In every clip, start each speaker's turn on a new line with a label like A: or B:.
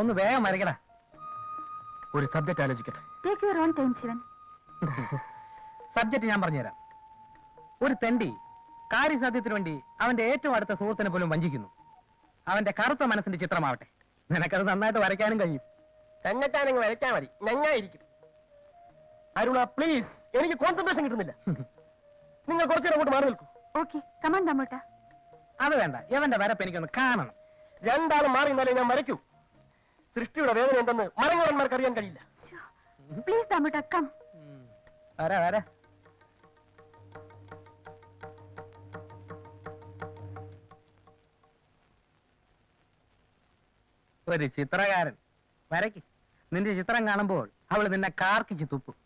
A: ഒന്ന് വേഗം വരയ്ക്കടാ. ഒരു സബ്ജക്ട് ആലോചിക്കട്ടെ. സബ്ജക്ട് ഞാൻ പറഞ്ഞുതരാം. ഒരു തെണ്ടി കാര്യസാധ്യത്തിന് വേണ്ടി അവന്റെ ഏറ്റവും അടുത്ത സുഹൃത്തിനെ പോലും വഞ്ചിക്കുന്നു. അവന്റെ കറുത്ത മനസ്സിന്റെ ചിത്രമാവട്ടെ. നിനക്കത് നന്നായിട്ട് വരയ്ക്കാനും കഴിയും.
B: തന്നെത്താനെങ്കിൽ വരയ്ക്കാൻ മതി, ഞങ്ങായിരിക്കും. അരുണ പ്ലീസ്, എനിക്ക് കോൺസെൻട്രേഷൻ കിട്ടുന്നില്ല. നിങ്ങൾ കുറച്ചേരം അങ്ങോട്ട് മാറി നിൽക്കൂ.
A: അത് വേണ്ട, എവന്റെ വരപ്പ് എനിക്കൊന്ന് കാണണം.
B: രണ്ടാളും മാറി നിന്നാലേ ഞാൻ വരയ്ക്കൂ. സൃഷ്ടിയുടെ വേദന എന്തെന്ന് മരങ്ങോടന്മാർക്ക് അറിയാൻ കഴിയില്ല.
A: വര വര. ഒരു ചിത്രകാരൻ വരയ്ക്ക്. നിന്റെ ചിത്രം കാണുമ്പോൾ അവള് നിന്നെ കാർക്കിച്ച് തുപ്പും.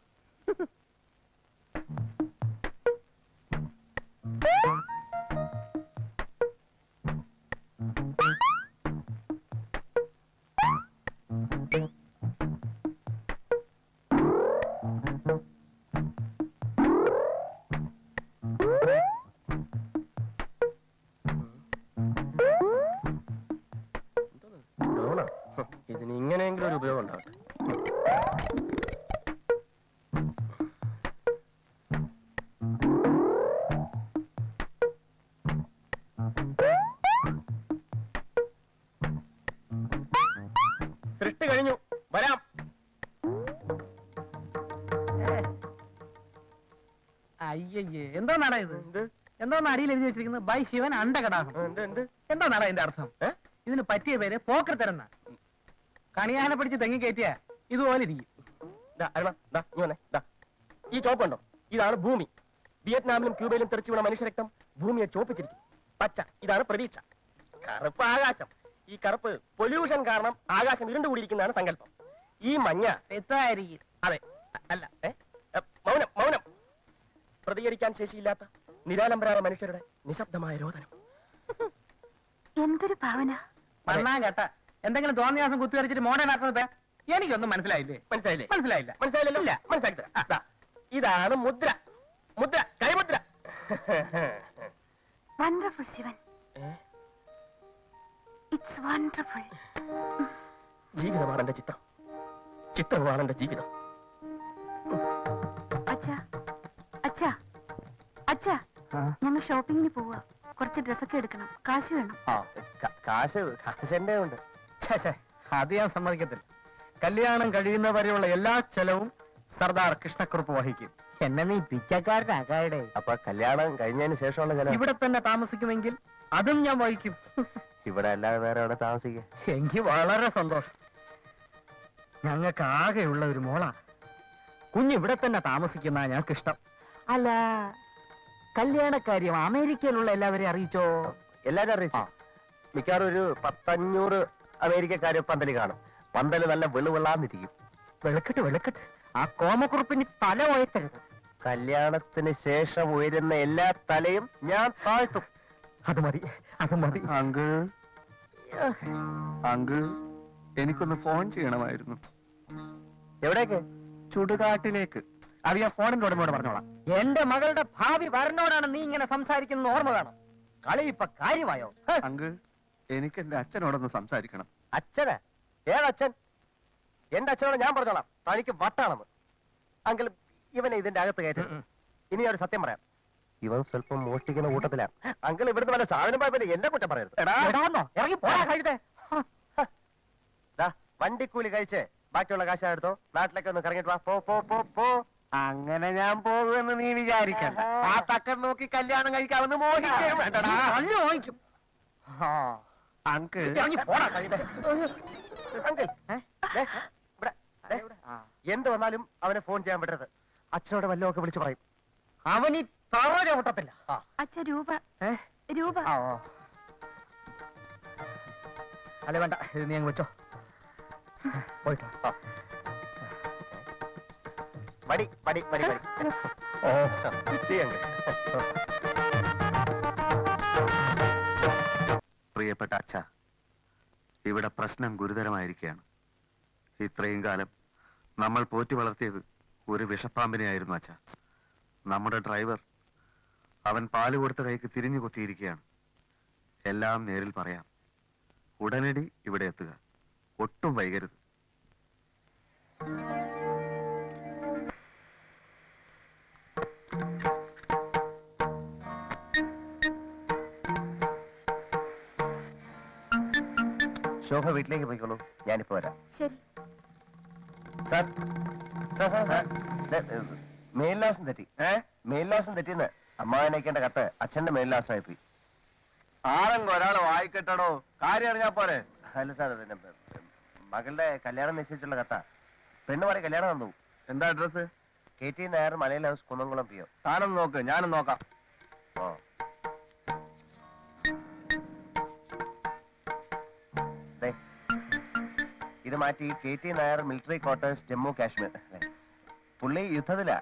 B: ഇതിന് ഇങ്ങനെയെങ്കിലും ഒരു ഉപയോഗം ഉണ്ടാവട്ടെ. സൃഷ്ടി കഴിഞ്ഞു, വരാം.
A: അയ്യയ്യേ, എന്തോ നാടാ ഇത്? എന്തോ അടിയിൽ എഴുതി വെച്ചിരിക്കുന്നത് ബൈ ശിവൻ അണ്ടകടാഹം. എന്തോ നാടാ ഇതിന്റെ അർത്ഥം? ഇതിന് പറ്റിയ പേര് പോക്കർ തരുന്ന. കണിയാനെ പിടിച്ച് തെങ്ങി കയറ്റിയ ഇതുപോലെ ഇരിക്കും.
B: ഈ ചോപ്പുണ്ടോ? ഇതാണ് ഭൂമി. വിയറ്റ്നാമിലും ക്യൂബയിലും തെറിച്ചു വീണ മനുഷ്യരക്തം ഭൂമിയെ ചോപ്പിച്ചിരിക്കും. പച്ച, ഇതാണ് പ്രതീക്ഷ. കറുപ്പ് ആകാശം. ഈ കറുപ്പ് പൊല്യൂഷൻ കാരണം ആകാശം ഇരുണ്ടുകൂടിയിരിക്കുന്നതാണ് സങ്കല്പം. ഈ മഞ്ഞ
A: എത്തായിരിക്കും.
B: അതെ, അല്ല, മൗനം മൗനം. പ്രതികരിക്കാൻ ശേഷിയില്ലാത്ത നിരാലംബരായ മനുഷ്യരുടെ നിശബ്ദമായ രോദനം.
C: എന്തൊരു ഭാവന.
A: മണ്ണാൻ കേട്ട എന്തെങ്കിലും തോന്നിയാസം കുത്തിവരച്ചിട്ട് മോഡേൺ ആക്കുന്നത് എനിക്കൊന്നും മനസ്സിലായില്ലേ?
B: മനസ്സിലായില്ലേ?
A: മനസ്സിലായില്ല.
B: മനസ്സിലായില്ലല്ലോ?
A: ഇല്ല.
B: മനസ്സിലാക്കി. ഇതാണ് മുദ്ര. മുദ്ര, കൈമുദ്ര.
C: വണ്ടർഫുൾ ശിവൻ. It's wonderful.
B: ജീവിതമാണ് എന്റെ ചിത്രം, ചിത്രമാണ് എന്റെ ജീവിതം.
C: അച്ഛാ, അച്ഛാ, അച്ഛാ, ഞങ്ങൾ ഷോപ്പിങ്ങിന് പോവാ. കുറച്ച് ഡ്രസ്സൊക്കെ എടുക്കണം, കാശ് വേണം.
B: കാശ് എന്റെ ഉണ്ട്.
A: അത് ഞാൻ സമ്മതിക്കത്തില്ല. കല്യാണം കഴിയുന്നവരെയുള്ള എല്ലാ ചെലവും സർദാർ കൃഷ്ണക്കുറുപ്പ് വഹിക്കും. എന്നെ നീ പിച്ചക്കാരനാകാടെ.
B: അപ്പൊ കല്യാണം കഴിഞ്ഞതിന് ശേഷമുള്ള ചെലവ്
A: ഇവിടെ തന്നെ താമസിക്കുമെങ്കിൽ അതും ഞാൻ വഹിക്കും.
B: ഇവിടെ അല്ലാതെ വേറെ എവിടെ താമസിക്കുക?
A: എനിക്ക് വളരെ സന്തോഷം. ഞങ്ങൾക്ക് ആകെയുള്ള ഒരു മോളാ. കുഞ്ഞിവിടെ തന്നെ താമസിക്കുന്ന ഞങ്ങൾക്ക് ഇഷ്ടം. അല്ല, കല്യാണക്കാര്യം അമേരിക്കയിലുള്ള എല്ലാവരെയും അറിയിച്ചോ?
B: എല്ലാരും അറിയിച്ചു. മിക്കവാറും ഒരു 10-500 അമേരിക്കക്കാര് പന്തല് കാണും. പന്തല് നല്ല വെളുവെള്ളാന്നിരിക്കും.
A: വെളുക്കട്ട് വെളുക്കട്ട്. ആ കോമക്കുറുപ്പിന് തല ഉയർത്തരുത്.
B: കല്യാണത്തിന് ശേഷം ഉയരുന്ന എല്ലാ തലയും ഞാൻ താഴ്ത്തും.
A: അത് മതി, അത് മതി.
D: അങ്കിൾ, അങ്കിൾ, എനിക്കൊന്ന് ഫോൺ ചെയ്യണമായിരുന്നു.
B: എവിടേക്ക്?
A: ചുടുകാട്ടിലേക്ക്. അത് ഞാൻ ഫോണിന്റെ ഉടമയോട് പറഞ്ഞോളാം. എന്റെ മകളുടെ ഭാവി വരനോടാണ് നീ ഇങ്ങനെ സംസാരിക്കുന്നത്, ഓർമ്മ വേണം. കളി ഇപ്പൊ കാര്യമായോ?
D: അങ്കിൾ, എനിക്ക് എന്റെ അച്ഛനോടൊന്ന് സംസാരിക്കണം.
B: അച്ഛന്? ഏതച്ഛൻ? എന്റെ അച്ഛനോട് ഞാൻ പറഞ്ഞോളാം, തനിക്ക് വട്ടാണെന്ന്. അങ്കിൾ, ഇവനെ ഇതിന്റെ അകത്ത് കയറ്റും. ഇനി ഒരു സത്യം പറയാം, ഇവൻ സ്വല്പം മോഷ്ടിക്കുന്ന കൂട്ടത്തിലാണ്. അങ്കിൾ, ഇവിടുന്ന് വല്ല സാധനം പോയപ്പോ എന്നെ കുറ്റം പറയരുത്.
A: ഇറങ്ങി പോരാ കഴുതേ.
B: വണ്ടിക്കൂലി കഴിച്ച് ബാക്കിയുള്ള കാശ് എടുത്തോ, നാട്ടിലേക്ക് ഒന്ന് കറങ്ങിട്ട് വാ. പോ പോ പോ പോ.
A: അങ്ങനെ ഞാൻ പോകുമെന്ന് നീ വിചാരിക്കണ്ട. ആ തക്കൻ നോക്കി കല്യാണം കഴിക്കാമെന്ന് മോഹിക്കും. മോഹിക്കും.
D: അങ്കിൾ,
B: എന്ത് വന്നാലും അവനെ ഫോൺ ചെയ്യാൻ വിടരുത്. അച്ഛനോട് വല്ലതൊക്കെ വിളിച്ചു പറയും.
A: അവനീ തറവരെ മുട്ടത്തില്ല.
C: അച്ഛ രൂപ, രൂപ.
A: അല്ലെ വേണ്ട, ഇത് നീ അങ്ങ് വെച്ചോ. പോയിട്ടോ.
B: മടി മടി മടി മടി.
A: ഓ,
D: പ്രിയപ്പെട്ട അച്ഛ, ഇവിടെ പ്രശ്നം ഗുരുതരമായിരിക്കുകയാണ്. ഇത്രയും കാലം നമ്മൾ പോറ്റി വളർത്തിയത് ഒരു വിഷപ്പാമ്പിനെയായിരുന്നു അച്ഛ. നമ്മുടെ ഡ്രൈവർ, അവൻ പാല് കൊടുത്ത കൈക്ക് തിരിഞ്ഞു കൊത്തിയിരിക്കുകയാണ്. എല്ലാം നേരിൽ പറയാം. ഉടനടി ഇവിടെ എത്തുക. ഒട്ടും വൈകരുത്.
B: ശോഭ വീട്ടിലേക്ക് പോയിക്കോളൂ, ഞാനിപ്പോ വരാം.
C: ശരി.
B: സാർ സാർ സാർ സാർ മേൽലാസം തെറ്റി. മേൽലാസം തെറ്റിന്ന് അമ്മാവനയക്കേണ്ട കത്ത് അച്ഛന്റെ മേൽലാസമായി പോയി.
D: ആരെങ്കിലും ഒരാൾ വായിക്കട്ടോ, കാര്യം അറിഞ്ഞാ പോരെ.
B: അല്ല സാർ, പിന്നെ മകളുടെ കല്യാണം നിശ്ചയിച്ചുള്ള കത്താ. പെണ്ണ് പാടി കല്യാണം വന്നു.
D: എന്താ അഡ്രസ്?
B: KT നായർ, മലയിൽ ഹൗസ്, കുന്നംകുളം PO.
D: താനൊന്ന് നോക്ക്, ഞാനും നോക്കാം.
B: ഓ ദേ, ഇത് മാറ്റി KT Nair, military quarters, Jammu Kashmir. പുള്ളി യുദ്ധത്തിലാ.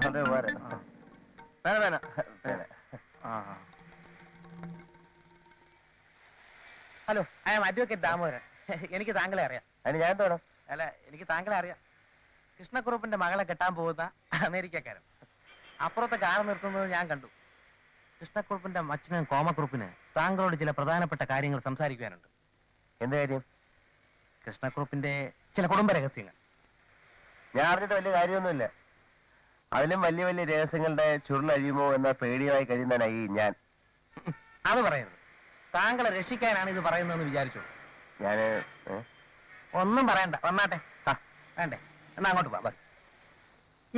B: അതെ, വേറെ
D: വേന
B: വേറെ.
A: Hello, I am advocate Damodaran. എനിക്ക് താങ്കളെ അറിയാം.
B: അതിന് ഞാൻ എന്തോ വേണം?
A: അല്ല, എനിക്ക് താങ്കളെ അറിയാം. കൃഷ്ണക്കുറുപ്പിന്റെ മകളെ കെട്ടാൻ പോകുന്ന അമേരിക്കക്കാരൻ. അപ്പുറത്തെ കാർ നിർത്തുന്നത് ഞാൻ കണ്ടു. കൃഷ്ണക്കുറുപ്പിന്റെ അച്ഛനും കോമക്കുറുപ്പിന് താങ്കളോട് ചില പ്രധാനപ്പെട്ട കാര്യങ്ങൾ സംസാരിക്കുവാനുണ്ട്.
B: എന്ത് കാര്യം?
A: കൃഷ്ണക്കുറുപ്പിന്റെ ചില കുടുംബ രഹസ്യങ്ങൾ.
B: ഞാൻ അറിഞ്ഞിട്ട് വലിയ കാര്യമൊന്നുമില്ല. അതിലും വലിയ വലിയ രഹസ്യങ്ങളുടെ ചുരുളഴിയുമോ എന്ന പേടിയായി കഴിയുന്നതിനായി ഞാൻ.
A: അത് പറയരുത്. താങ്കളെ രക്ഷിക്കാനാണ് ഇത് പറയുന്നതെന്ന് വിചാരിച്ചോളൂ.
B: ഞാന്
A: ഒന്നും പറയണ്ട, വന്നാട്ടെ. വേണ്ടേ? എന്നാ അങ്ങോട്ട് പോവാ.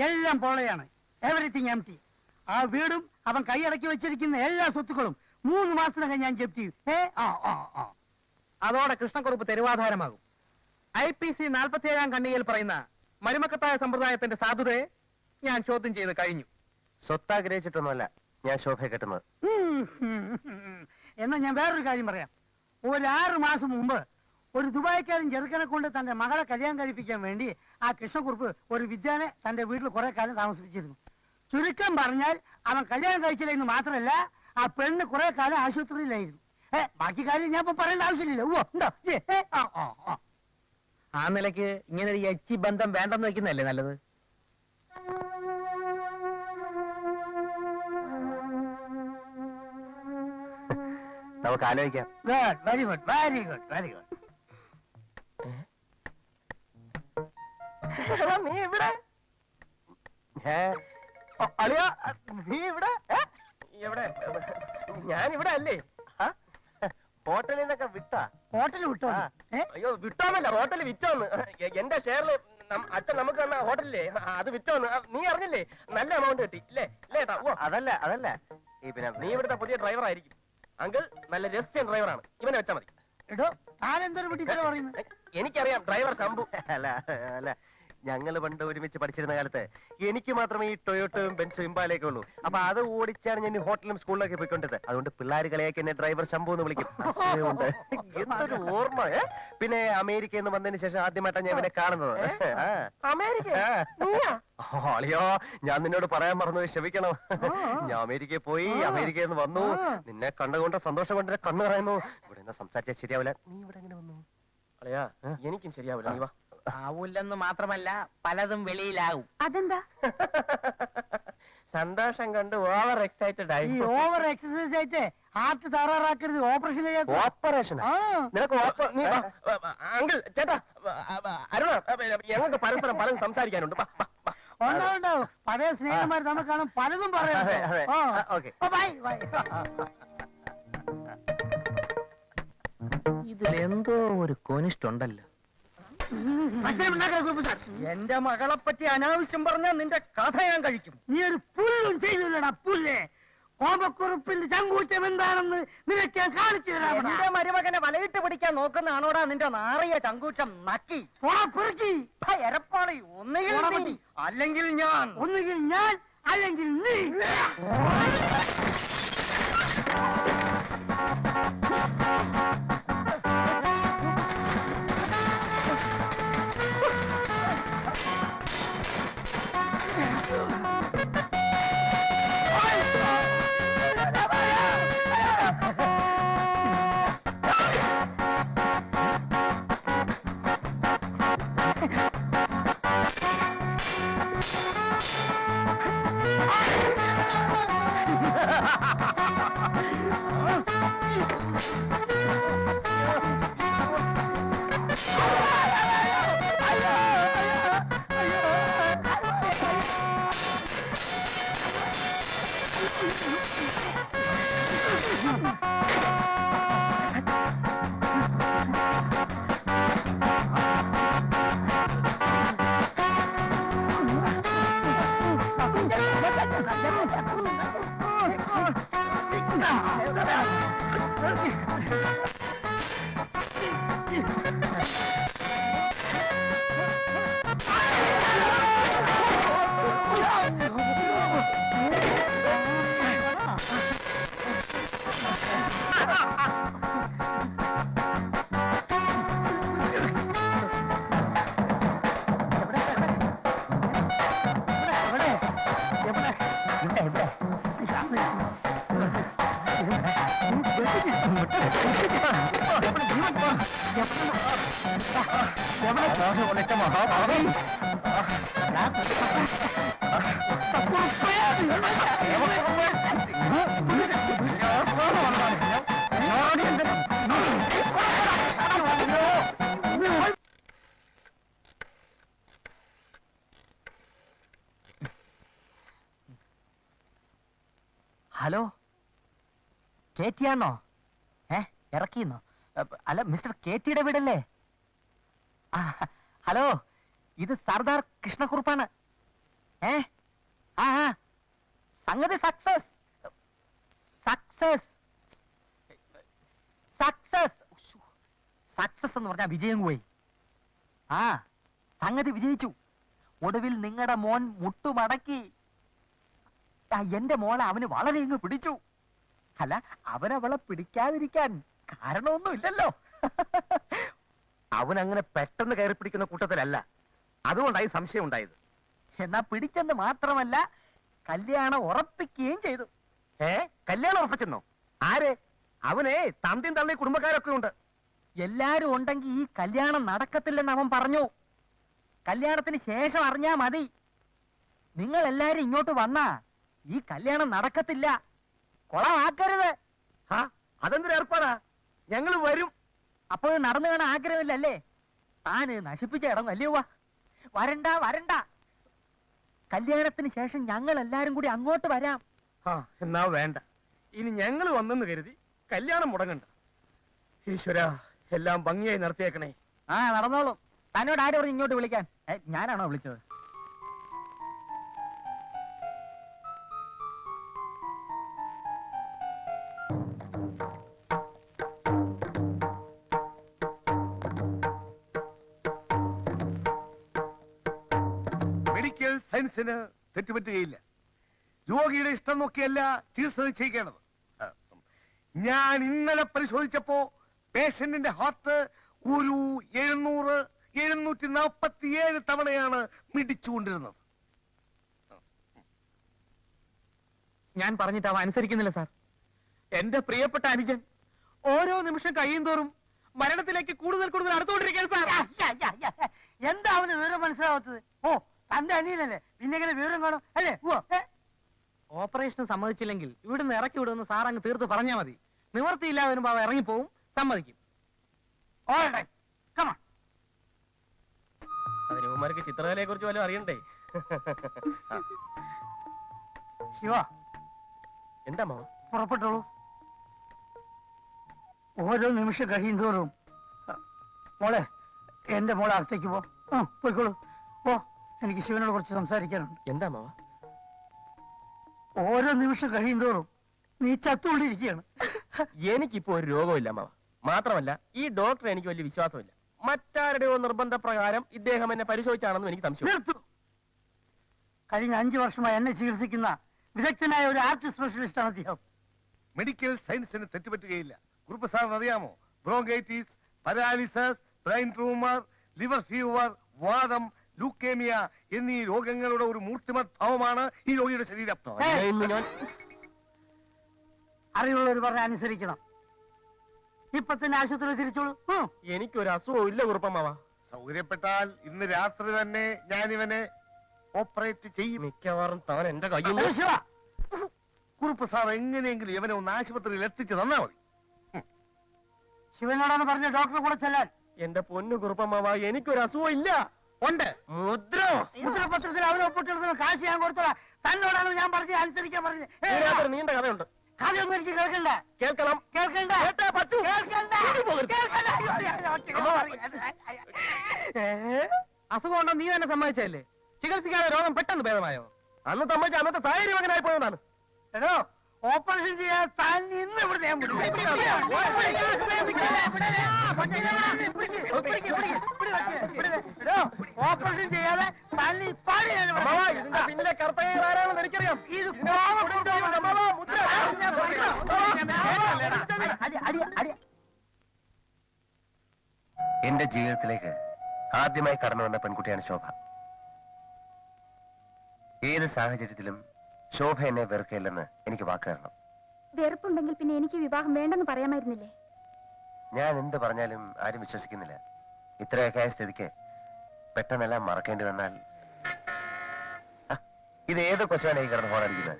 E: എല്ലാം പൊള്ളയാണ്. Everything M T. ആ വീടും അവൻ കൈയടക്കി വെച്ചിരിക്കുന്ന എല്ലാ സ്വത്തുക്കളും 3 മാസത്തിനകം ഞാൻ ജപ്തി ചെയ്യും.
A: അതോടെ കൃഷ്ണക്കുറുപ്പ് തെരുവാധാരമാകും. IPC 47 ഖണ്ഡികയിൽ പറയുന്ന മരുമക്കത്തായ സമ്പ്രദായത്തിന്റെ സാധുതയെ ഞാൻ ചോദ്യം ചെയ്ത് കഴിഞ്ഞു.
B: സ്വത്താഗ്രഹിച്ചിട്ടൊന്നുമല്ല ഞാൻ ശോഭയെ കെട്ടുന്നത്.
E: എന്നാ ഞാൻ വേറൊരു കാര്യം പറയാം. ഒരു 6 മാസം മുമ്പ് ഒരു ദുബായിക്കാരൻ ചെറുക്കനെ കൊണ്ട് തന്റെ മകളെ കല്യാണം കഴിപ്പിക്കാൻ വേണ്ടി ആ കൃഷ്ണക്കുറുപ്പ് ഒരു വിദ്യാനെ തന്റെ വീട്ടിൽ കുറെ കാലം താമസിപ്പിച്ചിരുന്നു. ചുരുക്കം പറഞ്ഞാൽ അവൻ കല്യാണം കഴിച്ചില്ല എന്ന് മാത്രമല്ല, ആ പെണ്ണ് കുറെ കാലം ആശുപത്രിയിലായിരുന്നു. ബാക്കി കാര്യം ഞാൻ ഇപ്പൊ പറയേണ്ട ആവശ്യമില്ലല്ലോ. ഉണ്ടോ?
A: ആ നിലയ്ക്ക് ഇങ്ങനെ ഒരു യച്ചി ബന്ധം വേണ്ടെന്ന് വെക്കുന്നതല്ലേ നല്ലത്?
B: നമുക്ക് ആലോചിക്കാം.
E: Good, very good, very good, very good.
B: നീ ഇവിടെ? അളിയാ, നീ ഇവിടെ? എവിടെ? ഞാനിവിടെ അല്ലേ? ഹോട്ടലിൽ നിന്നൊക്കെ വിട്ടാ?
E: ഹോട്ടലിൽ വിട്ടോ?
B: അയ്യോ, വിട്ടോന്നല്ല, ഹോട്ടലിൽ വിറ്റോന്ന്. എന്റെ ഷെയറിൽ അച്ഛൻ നമുക്ക് തന്ന ഹോട്ടലില്ലേ, അത് വിറ്റോന്ന്. നീ അറിഞ്ഞില്ലേ? നല്ല എമൗണ്ട് കിട്ടി ഇല്ലേ? ഇല്ലേട്ടാ? അതല്ല അതല്ല, പിന്നെ നീ ഇവിടുത്തെ പുതിയ ഡ്രൈവർ ആയിരിക്കും. അങ്കിൾ നല്ല രഹസ്യം ഡ്രൈവറാണ്, ഇവനെ വെച്ചാൽ മതി.
E: എടോ, താനെന്തൊരു പിടിച്ചാ പറയുന്നത്?
B: എനിക്കറിയാം, ഡ്രൈവർ ശംഭു. അല്ല അല്ല, ഞങ്ങൾ പണ്ട് ഒരുമിച്ച് പഠിച്ചിരുന്ന കാലത്ത് എനിക്ക് മാത്രമേ ഈ ടൊയോട്ടയും ബെൻസും ഇമ്പാലയൊക്കെ ഉള്ളൂ. അപ്പൊ അത് ഓടിച്ചാണ് ഞാൻ ഹോട്ടലും സ്കൂളിലൊക്കെ പോയിക്കൊണ്ടത്. അതുകൊണ്ട് പിള്ളേർ കളിയാക്കി എന്നെ ഡ്രൈവർ ശംഭു എന്ന് വിളിക്കും. എന്തൊരു ഓർമ്മ. പിന്നെ അമേരിക്കയിൽ നിന്ന് വന്നതിന് ശേഷം ആദ്യമായിട്ടാണ് ഞാൻ ഇവനെ കാണുന്നത്. അമേരിക്ക? അളിയോ, ഞാൻ നിന്നോട് പറയാൻ മറന്നു, ക്ഷമിക്കണം. ഞാൻ അമേരിക്കയിൽ പോയി, അമേരിക്കയിൽ നിന്ന് വന്നു. നിന്നെ കണ്ടുകൊണ്ട് സന്തോഷം കൊണ്ട് കണ്ണു പറയുന്നു. ഇവിടെ നിന്ന് സംസാരിച്ചാൽ ശരിയാവില്ല. നീ ഇവിടെ എങ്ങനെ വന്നു? അളിയാ, എനിക്കും ശരിയാവില്ല. നീ വാ.
A: ആവൂല്ലെന്ന് മാത്രമല്ല, പലതും വെളിയിലാവും.
C: അതെന്താ?
B: സന്തോഷം കണ്ട് ഓവർ എക്സൈറ്റഡ് ആയി.
E: ഈ ഓവർ എക്സസൈസ് ആയിട്ട് ഹാർട്ട് തകരാറാക്കരുത്. Operation
B: operation? നിനക്ക് അങ്കിൾ, ചേട്ടാ, അരുണ, ഞങ്ങൾക്ക് പരസ്പരം പലതും സംസാരിക്കാനുണ്ട്.
E: ഉണ്ടാവും. പഴയ സ്നേഹന്മാർ നമുക്ക് കാണും, പലതും പറയാം.
A: ഇതിലെന്തോ ഒരു കോനിഷ്ടുണ്ടല്ലോ.
E: എന്റെ മകളെ പറ്റി അനാവശ്യം പറഞ്ഞാൽ നിന്റെ കഥ ഞാൻ കഴിക്കും. നീ ഒരു പുല്ലും ചെയ്തില്ലടാ, പുല്ലേ. കോമക്കുറുപ്പിന്റെ ചങ്കൂറ്റം എന്താണെന്ന് നിനക്ക് ഞാൻ കാണിച്ചു തരാം.
A: എന്റെ മരുമകനെ വലയിട്ട് പിടിക്കാൻ നോക്കുന്നതാണോടാ നിന്റെ നാറിയ ചങ്കൂറ്റം? നക്കി
E: എരപ്പാളി.
A: ഒന്നുകിൽ അല്ലെങ്കിൽ ഞാൻ,
E: ഒന്നുകിൽ ഞാൻ അല്ലെങ്കിൽ നീ.
A: ഹലോ, കേറ്റിയാന്നോ? ഇറക്കിന്നോ? അല്ല, മിസ്റ്റർ കേറ്റിയുടെ വീടല്ലേ? ഹലോ, ഇത് സർദാർ കൃഷ്ണക്കുറുപ്പാണ്. സംഗതി സക്സസ് സക്സസ് സക്സസ് സക്സസ് എന്ന് പറഞ്ഞാൽ വിജയം പോയി. സംഗതി വിജയിച്ചു. ഒടുവിൽ നിങ്ങളുടെ മോൻ മുട്ടുമടക്കി. എന്റെ മോളെ അവന് വളരെ ഇങ്ങ് പിടിച്ചു. അല്ല, അവനവളെ പിടിക്കാതിരിക്കാൻ കാരണമൊന്നുമില്ലല്ലോ.
B: അവനങ്ങനെ പെട്ടെന്ന് കയറി പിടിക്കുന്ന കൂട്ടത്തിലല്ല, അതുകൊണ്ടായി സംശയം ഉണ്ടായത്.
A: എന്നാ പിടിച്ചെന്ന് മാത്രമല്ല, കല്യാണം ഉറപ്പിക്കുകയും ചെയ്തു.
B: കല്യാണം ഉറപ്പിച്ചെന്നോ? ആരെ? അവനെ തന്തിയും തള്ളി കുടുംബക്കാരൊക്കെ ഉണ്ട്.
A: എല്ലാരും ഉണ്ടെങ്കിൽ ഈ കല്യാണം നടക്കത്തില്ലെന്ന് അവൻ പറഞ്ഞു. കല്യാണത്തിന് ശേഷം അറിഞ്ഞാ മതി. നിങ്ങൾ എല്ലാരും ഇങ്ങോട്ട് വന്നാ ഈ കല്യാണം നടക്കത്തില്ല. കൊളമാക്കരുത്.
B: അതെന്തൊരു ഏർപ്പാടാ? ഞങ്ങൾ വരും.
A: അപ്പോൾ നടന്നു കാണാൻ ആഗ്രഹമില്ലല്ലേ? താന് നശിപ്പിച്ച ഇടം അല്ലയോ? വരണ്ട വരണ്ട. കല്യാണത്തിന് ശേഷം ഞങ്ങൾ എല്ലാരും കൂടി അങ്ങോട്ട് വരാം.
B: എന്നാ വേണ്ട. ഇനി ഞങ്ങൾ വന്നെന്ന് കരുതി കല്യാണം മുടങ്ങണ്ട. ഈശ്വര, എല്ലാം ഭംഗിയായി നടത്തിയേക്കണേ.
A: നടന്നോളും. തന്നോട് ആര് പറഞ്ഞു ഇങ്ങോട്ട് വിളിക്കാൻ? ഞാനാണോ വിളിച്ചത്?
D: മെഡിക്കൽ സയൻസിന് തെറ്റുപറ്റുകയില്ല. രോഗിയുടെ ഇഷ്ടം നോക്കിയല്ല ചികിത്സ നിശ്ചയിക്കേണ്ടത്. ഞാൻ ഇന്നലെ പരിശോധിച്ചപ്പോ പേഷ്യന്റിന്റെ ഹാർട്ട് ഒരു 747 തവണയാണ് മിടിച്ചുകൊണ്ടിരുന്നത്.
A: ഞാൻ പറഞ്ഞിട്ട് അവ അനുസരിക്കുന്നില്ല സാർ. എന്റെ പ്രിയപ്പെട്ട അനുജൻ ഓരോ നിമിഷം കഴിയും തോറും മരണത്തിലേക്ക് കൂടുതൽ കൂടുതൽ അടുത്തുകൊണ്ടിരിക്കാൻ സാർ.
E: എന്താ അവന് വിവരം മനസ്സിലാവാത്തത്? തന്റെ അനിയനല്ലേ, പിന്നെ ഇങ്ങനെ വിവരം കാണും അല്ലേ?
A: ഓപ്പറേഷൻ സമ്മതിച്ചില്ലെങ്കിൽ ഇവിടുന്ന് ഇറക്കി വിടുമെന്ന് സാർ അങ്ങ് തീർത്ത് പറഞ്ഞാൽ മതി. നിവർത്തിയില്ലാതെ വരുമ്പോ അവ ഇറങ്ങിപ്പോവും. സമ്മതിക്കും.
B: അതിന് ഉമ്മാർക്ക് ചിത്രകലയെ കുറിച്ച് വല്ലതും അറിയണ്ടേ?
E: ശിവ,
B: എന്താ മാവ?
E: പുറപ്പെട്ടോളൂ. ഓരോ നിമിഷം കഴിയും തോറും മോളെ, എന്റെ മോളെ അകത്തേക്ക് പോയിക്കോളൂ. എനിക്ക് ശിവനോട് കുറച്ച് സംസാരിക്കാനുണ്ട്.
B: എന്താ മാവ?
E: ഓരോ നിമിഷം കഴിയും തോറും നീ ചത്തുകൊണ്ടിരിക്കുകയാണ്.
B: എനിക്കിപ്പോ ഒരു രോഗമില്ല മാവ. മാത്രമല്ല, ഈ ഡോക്ടർ എനിക്ക് വലിയ വിശ്വാസമില്ല. മറ്റാരുടെയോ നിർബന്ധപ്രകാരം ഇദ്ദേഹം എന്നെ പരിശോധിച്ചാണെന്നും എനിക്ക് സംശയം.
E: നിർത്തും. കഴിഞ്ഞ 5 വർഷമായി എന്നെ ചികിത്സിക്കുന്ന വിദഗ്ധനായ ഒരു ആർട്ട് സ്പെഷ്യലിസ്റ്റ് ആണ് അദ്ദേഹം.
D: മെഡിക്കൽ സയൻസിന് തെറ്റുപറ്റുകയില്ല. കുറുപ്പ് സാറിന് അറിയാമോ? Bronchitis, paralysis, brain tumour, liver fever, വാദം, ലൂക്കേമിയ എന്നീ രോഗങ്ങളുടെ ഒരു മൂർത്തിമത് ഭാവമാണ് ഈ രോഗിയുടെ ശരീരം.
E: അറിവുള്ളവർ പറഞ്ഞ അനുസരിക്കണം. ഇപ്പൊ തന്നെ ആശുപത്രി തിരിച്ചോളൂ.
B: എനിക്കൊരു അസുഖവും ഇല്ല കുറുപ്പമാവ.
D: സൗകര്യപ്പെട്ടാൽ ഇന്ന് രാത്രി തന്നെ ഞാൻ ഇവനെ ഓപ്പറേറ്റ് ചെയ്യും.
B: മിക്കവാറും താൻ എന്റെ കയ്യിൽ
D: കുറുപ്പ് സാർ എങ്ങനെയെങ്കിലും ഇവനെ ഒന്ന് ആശുപത്രിയിൽ എത്തിച്ചു തന്നാ മതി.
E: ശിവനോടാണ് പറഞ്ഞ ഡോക്ടറെ കൂടെ ചെല്ലാൻ.
B: എന്റെ പൊന്നു കുറുപ്പമാവ, എനിക്കൊരു അസുഖം ഇല്ല.
A: ഉണ്ട്.
B: മുദ്ര
E: മുദ്രപത്രത്തിൽ അവനെ ഒപ്പിട്ടെടുത്ത് കാശ് ഞാൻ കൊടുത്തോളാം. തന്നോടാണ് ഞാൻ പറഞ്ഞത് അനുസരിക്കാൻ പറഞ്ഞത്.
B: ഇതിനകത്തൊരു നീണ്ട കഥയുണ്ട്.
E: കഥയൊന്നും എനിക്ക് കേൾക്കണ്ട.
B: കേൾക്കണം.
E: കേൾക്കണ്ട.
B: കേട്ടേ പറ്റൂ.
E: കേൾക്കണ്ട. കേൾക്കണ്ട.
A: അസുഖം ഉണ്ടോ നീ തന്നെ സമ്മതിച്ചല്ലേ? ചികിത്സിക്കാതെ രോഗം പെട്ടെന്ന് ഭേദമായോ?
B: അന്ന് സമ്മതിച്ച അന്നത്തെ സാഹചര്യം അങ്ങനെ ആയി പോയതാണ്.
E: എടോ ഓപ്പറേഷൻ ചെയ്യാൻ താൻ ഇന്ന് ഇവിടെ ഞാൻ ഓപ്പറേഷൻ ചെയ്യാതെ തന്നെ ഇപ്പാടി
B: ഇതിന്റെ പിന്നിലെ കർത്തവ്യം ആരാണെന്ന് എനിക്കറിയാം.
E: ഇത്
B: എന്റെ ജീവിതത്തിലേക്ക് ആദ്യമായി കടന്നു വന്ന പെൺകുട്ടിയാണ് ശോഭ. ഏത് സാഹചര്യത്തിലും ശോഭ എന്നെ വെറുക്കയില്ലെന്ന് എനിക്ക് വാക്ക് തരണം.
C: വെറുപ്പുണ്ടെങ്കിൽ പിന്നെ എനിക്ക് വിവാഹം വേണ്ടെന്ന് പറയാമായിരുന്നില്ലേ?
B: ഞാൻ എന്ത് പറഞ്ഞാലും ആരും വിശ്വസിക്കുന്നില്ല. ഇത്രയൊക്കെ ആയ സ്ഥിതിക്ക് പെട്ടെന്നെല്ലാം മറക്കേണ്ടി വന്നാൽ ഇത് ഏത് കൊച്ചാണ് ഈ കിടന്ന് ഫോണടിക്കുന്നത്?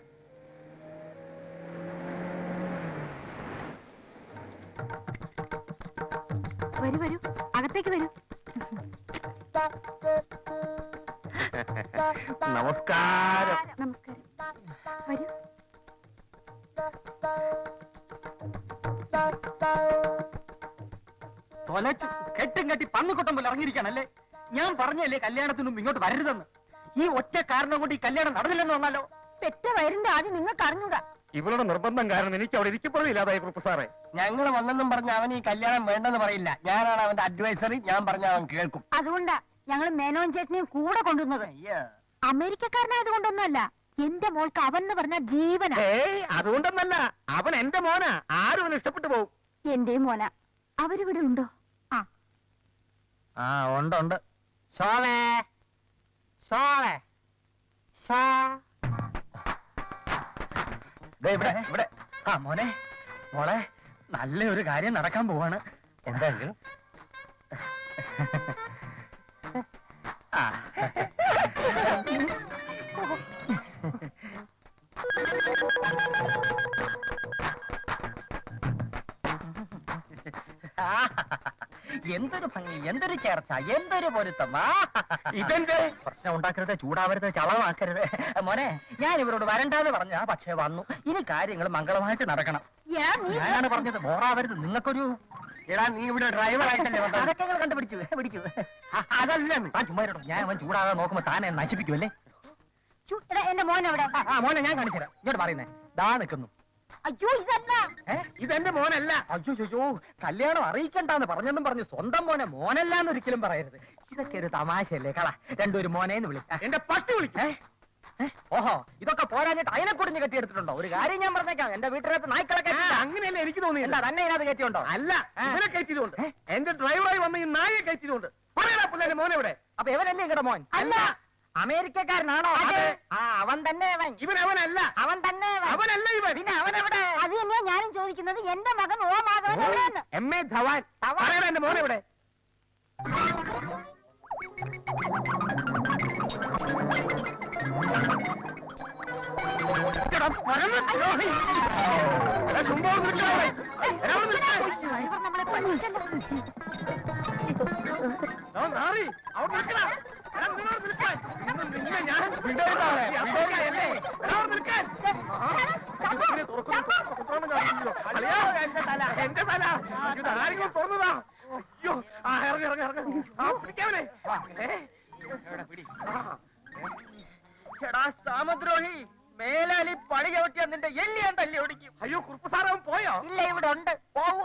C: വരൂ വരൂ, അകത്തേക്ക് വരൂ.
A: നമസ്കാരം.
C: നമസ്കാരം. വരൂ.
A: തൊലച്ചു കെട്ടും കെട്ടി പന്നിക്കൊട്ടം പോലെ ഇറങ്ങിയിരിക്കാണല്ലേ? ഞാൻ പറഞ്ഞല്ലേ കല്യാണത്തിന് മുമ്പ് ഇങ്ങോട്ട് വരരുതെന്ന്. ഈ ഒറ്റ കാരണം കൊണ്ട് ഈ കല്യാണം നടന്നില്ലെന്ന് വന്നാലോ?
C: പെറ്റ വയറിന്റെ ആദ്യം നിങ്ങൾക്ക് അറിഞ്ഞൂടാ.
A: ഇവളുടെ നിർബന്ധം കാരണം എനിക്ക് അവിടെ ഇരിക്കപ്പെടുന്നില്ലാതായി കുറുപ്പ് സാറേ.
E: ഞങ്ങൾ വന്നെന്നും പറഞ്ഞ അവൻ ഈ കല്യാണം വേണ്ടെന്ന് പറയില്ല. ഞാനാണ് അവന്റെ അഡ്വൈസറി. ഞാൻ പറഞ്ഞ അവൻ കേൾക്കും.
C: അതുകൊണ്ടാ ഞങ്ങൾ മേനോൻ ചേട്ടനെയും കൂടെ കൊണ്ടുവന്നത്. അമേരിക്കക്കാരനായതുകൊണ്ടൊന്നുമല്ല, എന്റെ മോൾക്ക് അവൻ എന്ന് പറഞ്ഞ ജീവനാ.
A: ഏയ് അതുകൊണ്ടൊന്നല്ല, അവൻ എന്റെ മോനാ. ആരും അവന് ഇഷ്ടപ്പെട്ടു പോകും.
C: എന്റെയും മോന. അവരിവിടെ ഉണ്ടോ?
A: ആ ഉണ്ട്. ശോഭേ ശോഭേ ശോ
B: ഇവിടെ
A: ആ മോനെ മോളെ, നല്ലൊരു കാര്യം നടക്കാൻ പോവാണ്.
B: എന്തായാലും
A: ആ എന്തൊരു ഭംഗി, എന്തൊരു ചേർച്ച, എന്തൊരു പൊരുത്തം. ഇതെന്ത് പ്രശ്നം ഉണ്ടാക്കരുത്, ചൂടാവരുത്, ചളമാക്കരുത്. മോനെ, ഞാൻ ഇവരോട് വരണ്ടാന്ന് പറഞ്ഞ, പക്ഷെ വന്നു. ഇനി കാര്യങ്ങൾ മംഗളമായിട്ട് നടക്കണം. ഞാനാണ് പറഞ്ഞത്, ബോറാവരുത്. നിങ്ങൾക്കൊരു
E: എടാ നീ ഇവിടെ ഡ്രൈവറായിട്ടല്ലേ വന്നത്?
A: അതൊക്കെ നിങ്ങൾ കണ്ടുപിടിച്ചു. അതല്ല ചുമ്മാരോ, ഞാൻ അവൻ ചൂടാകാൻ നോക്കുമ്പോ താനെ നശിപ്പിക്കുമല്ലേ.
C: എന്റെ മോൻ എവിടെ?
A: മോനെ ഞാൻ കാണിച്ചുതരാം. ഇങ്ങോട്ട് പറയുന്നേ, ദാ നിൽക്കുന്നു.
C: അയ്യോ ഇതല്ല.
A: ഇതെന്റെ മോനല്ല. അയ്യോ കല്യാണം അറിയിക്കണ്ടെന്ന് പറഞ്ഞെന്നും പറഞ്ഞ് സ്വന്തം മോനല്ലാന്ന് ഒരിക്കലും പറയരുത്. ഇതൊക്കെ ഒരു തമാശയല്ലേ? കള രണ്ടുപേരും മോനേന്ന് വിളിക്കാം. എന്റെ പട്ടി വിളിക്കേ. ഓഹോ, ഇതൊക്കെ പോരാഞ്ഞിട്ട് അതിനെ കുടിഞ്ഞ് കെട്ടിയെടുത്തിട്ടുണ്ടോ? ഒരു കാര്യം ഞാൻ പറഞ്ഞേക്കാം, എന്റെ വീട്ടിനകത്ത് നായ്ക്കളൊക്കെ അങ്ങനെയല്ലേ എനിക്ക് തോന്നി. എന്താ തന്നെ ഇതിനകത്ത് കയറ്റിയുണ്ടോ? അല്ല, ഇവനെ കയറ്റിയതുകൊണ്ട്. എന്റെ ഡ്രൈവറായി വന്ന ഈ നായെ കയറ്റിയതുകൊണ്ട്. പറയടാ പിള്ളേരെ, മോനെവിടെ? അപ്പൊ ഇവനല്ലേ ഇങ്ങടെ മോൻ? അല്ല, അമേരിക്കക്കാരനാണോ? അവൻ തന്നെ. ഇവൻ അവനല്ല. അവൻ തന്നെ. അവനല്ല ഇവൻ. പിന്നെ അവനെവിടെ?
C: അത് തന്നെയാ ഞാനും ചോദിക്കുന്നത്. എന്റെ മകൻ ഓ മാധവൻ എവിടെയെന്ന്.
A: M A Dhawan. പറയടാ എന്റെ മോനെവിടെ?
C: ഇവർ നമ്മളെ പറ്റിച്ചല്ലോ.
A: എന്റെ തല ആരെങ്കിലും തുറന്നതാ. അയ്യോ, പിടിക്കാവനെ. എടാ സാമദ്രോഹി, മേലാലി പഴി ചവിട്ടിയാ നിന്റെ എല്ലി ഞാൻ തല്ലി ഓടിക്കും. അയ്യോ കുറുപ്പ് സാറവൻ പോയോ?
C: ഇല്ല, ഇവിടെ ഉണ്ട്.
A: പോവോ?